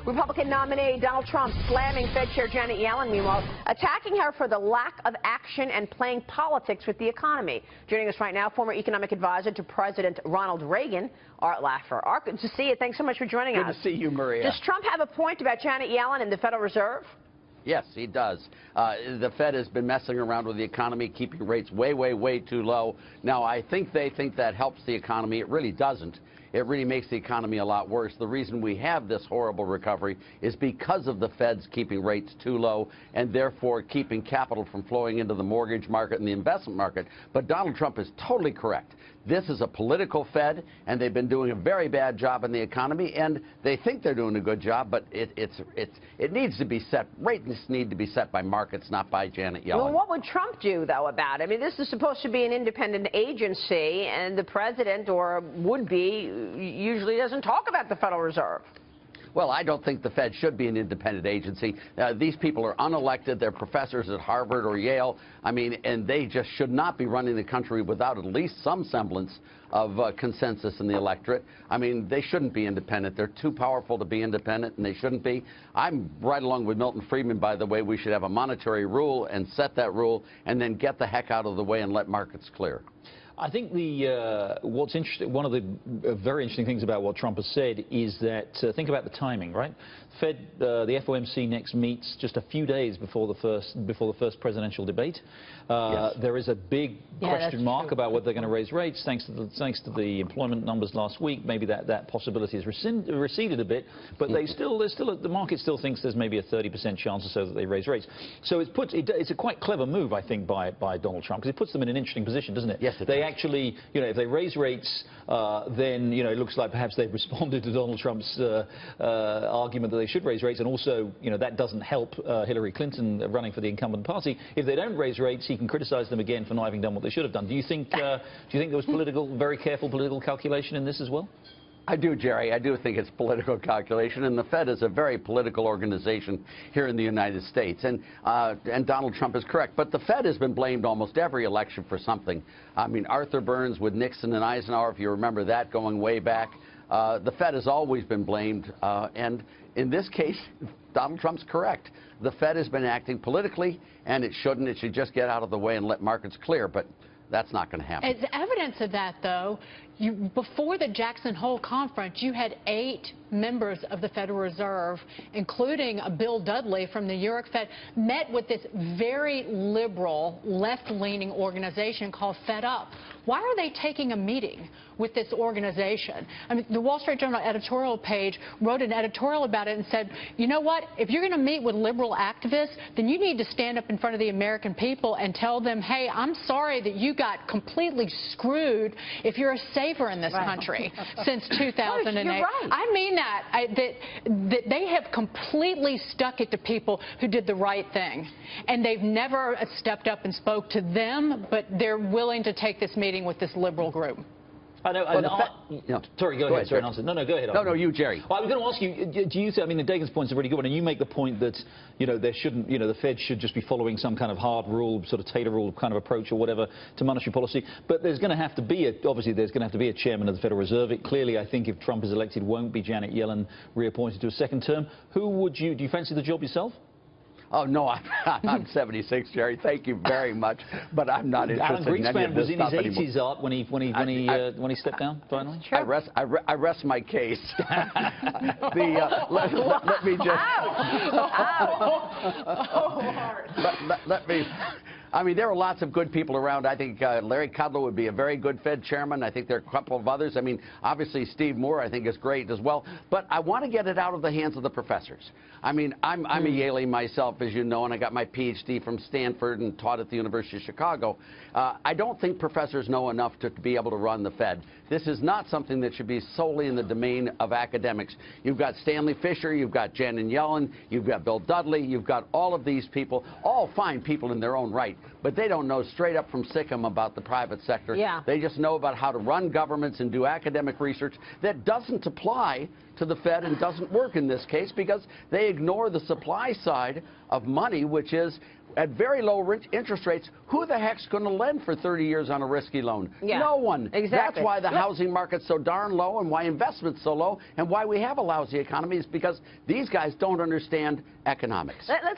Republican nominee Donald Trump slamming Fed Chair Janet Yellen, meanwhile, attacking her for the lack of action and playing politics with the economy. Joining us right now, former economic advisor to President Ronald Reagan, Art Laffer. Art, good to see you. Thanks so much for joining us. Good to see you, Maria. Does Trump have a point about Janet Yellen and the Federal Reserve? Yes, he does. The Fed has been messing around with the economy, keeping rates way too low. Now, I think they think that helps the economy. It really doesn't. It really makes the economy a lot worse. The reason we have this horrible recovery is because of the Fed's keeping rates too low and therefore keeping capital from flowing into the mortgage market and the investment market. But Donald Trump is totally correct. This is a political Fed, and they've been doing a very bad job in the economy, and they think they're doing a good job, but it needs to be set. Rates need to be set by markets, not by Janet Yellen. Well, what would Trump do, though, about it? I mean, this is supposed to be an independent agency, and the president, or would-be, usually doesn't talk about the Federal Reserve. Well, I don't think the Fed should be an independent agency. These people are unelected. They're professors at Harvard or Yale. I mean, and they just should not be running the country without at least some semblance of consensus in the electorate. I mean, they shouldn't be independent. They're too powerful to be independent, and they shouldn't be. I'm right along with Milton Friedman, by the way. We should have a monetary rule and set that rule and then get the heck out of the way and let markets clear. I think what's interesting, one of the very interesting things about what Trump has said is that think about the timing, right? Fed, the FOMC next meets just a few days before the first presidential debate. Yes. There is a big question mark about whether they're going to raise rates, thanks to the employment numbers last week. Maybe that possibility has receded a bit, but the market still thinks there's maybe a 30% chance or so that they raise rates. So it's a quite clever move, I think, by Donald Trump, because it puts them in an interesting position, doesn't it? Yes, it they does. Actually, if they raise rates, then it looks like perhaps they've responded to Donald Trump's argument that they should raise rates, and also that doesn't help Hillary Clinton running for the incumbent party. If they don't raise rates, he can criticize them again for not having done what they should have done. Do you think there was very careful political calculation in this as well? I do, Jerry. I do think it's political calculation, and the Fed is a very political organization here in the United States. And Donald Trump is correct. But the Fed has been blamed almost every election for something. I mean, Arthur Burns with Nixon and Eisenhower, if you remember that, going way back. The Fed has always been blamed. And in this case, Donald Trump's correct. The Fed has been acting politically, and it shouldn't. It should just get out of the way and let markets clear. But that's not going to happen. As evidence of that, though, before the Jackson Hole conference, you had 8 members of the Federal Reserve, including Bill Dudley from the New York Fed, met with this very liberal, left-leaning organization called Fed Up. Why are they taking a meeting with this organization? I mean, the Wall Street Journal editorial page wrote an editorial about it and said, you know what, if you're going to meet with liberal activists, then you need to stand up in front of the American people and tell them, hey, I'm sorry that you got completely screwed if you're a saver in this country since 2008. You're right. I mean that they have completely stuck it to people who did the right thing. And they've never stepped up and spoke to them, but they're willing to take this meeting with this liberal group. I know. Sorry, go ahead. Sorry, no, go ahead. No, you, Jerry. Well, I was going to ask you, do you think, I mean, Dagan's point is a really good one, and you make the point that, there shouldn't, the Fed should just be following some kind of hard rule, sort of Taylor rule kind of approach or whatever to monetary policy. But there's going to have to be, obviously, there's going to have to be a chairman of the Federal Reserve. It clearly, I think, if Trump is elected, won't be Janet Yellen reappointed to a second term. Do you fancy the job yourself? Oh, no, I'm 76, Jerry. Thank you very much, but I'm not interested in any of this stuff anymore. Was in his 80s, Art, when he stepped down, finally? I rest my case. Let me just... Let me... I mean, there are lots of good people around. I think Larry Kudlow would be a very good Fed chairman. I think there are a couple of others. I mean, obviously, Steve Moore, I think, is great as well. But I want to get it out of the hands of the professors. I mean, I'm a Yalie myself, as you know, and I got my Ph.D. from Stanford and taught at the University of Chicago. I don't think professors know enough to be able to run the Fed. This is not something that should be solely in the domain of academics. You've got Stanley Fischer, you've got Janet Yellen, you've got Bill Dudley, you've got all of these people, all fine people in their own right. but they don't know straight up from Sikkim about the private sector. Yeah. They just know about how to run governments and do academic research that doesn't apply to the Fed and doesn't work in this case because they ignore the supply side of money, which is at very low interest rates. Who the heck's going to lend for 30 years on a risky loan? Yeah, no one. exactly. That's why the housing market's so darn low and why investment's so low and why we have a lousy economy is because these guys don't understand economics. Let's